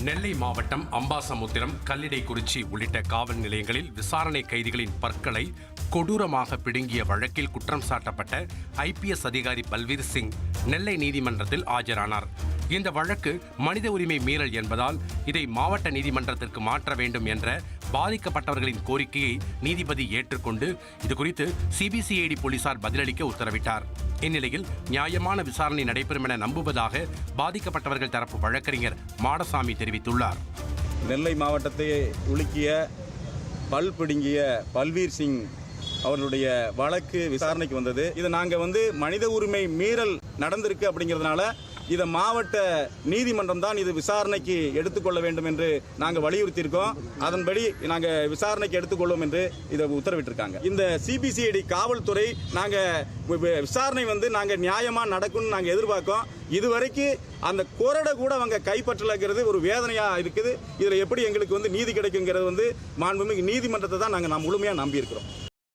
நெல்லை மாவட்டம் அம்பாசமுத்திரம், கல்லிடைக்குறிச்சி உள்ளிட்ட காவல் நிலையங்களில் விசாரணை கைதிகளின் பற்களை கொடூரமாக பிடுங்கிய வழக்கில் குற்றம் சாட்டப்பட்ட IPS அதிகாரி பல்வீர் சிங் நெல்லை நீதிமன்றத்தில் ஆஜரானார். இந்த வழக்கு மனித உரிமை மீறல் என்பதால் இதை மாவட்ட நீதிமன்றத்திற்கு மாற்ற வேண்டும் என்ற பாதிக்கப்பட்டவர்களின் கோரிக்கையை நீதிபதி ஏற்றுக்கொண்டு இதுகுறித்து CBCID போலீசார் பதிலளிக்க உத்தரவிட்டார். இந்நிலையில் நியாயமான விசாரணை நடைபெறும் என நம்புவதாக பாதிக்கப்பட்டவர்கள் தரப்பு வழக்கறிஞர் மாடசாமி தெரிவித்துள்ளார். நெல்லை மாவட்டத்தை உலுக்கிய பல் பிடுங்கிய பல்வீர் சிங் அவர்களுடைய வழக்கு விசாரணைக்கு வந்தது. இதை நாங்கள் மனித உரிமை மீறல் நடந்திருக்கு அப்படிங்கிறதுனால இதை மாவட்ட நீதிமன்றம் தான் இது விசாரணைக்கு எடுத்துக்கொள்ள வேண்டும் என்று நாங்கள் வலியுறுத்தியிருக்கோம். அதன்படி நாங்கள் விசாரணைக்கு எடுத்துக்கொள்வோம் என்று இதை உத்தரவிட்டிருக்காங்க. இந்த CBCID காவல்துறை நாங்கள் விசாரணை நாங்கள் நியாயமாக நடக்கும்னு நாங்கள் எதிர்பார்க்கோம். இதுவரைக்கும் அந்த கொரடை கூட அவங்க கைப்பற்றலைங்கிறது ஒரு வேதனையாக இருக்குது. இதில் எப்படி எங்களுக்கு நீதி கிடைக்குங்கிறது மாண்புமிகு நீதிமன்றத்தை தான் நாங்கள் முழுமையாக நம்பியிருக்கிறோம்.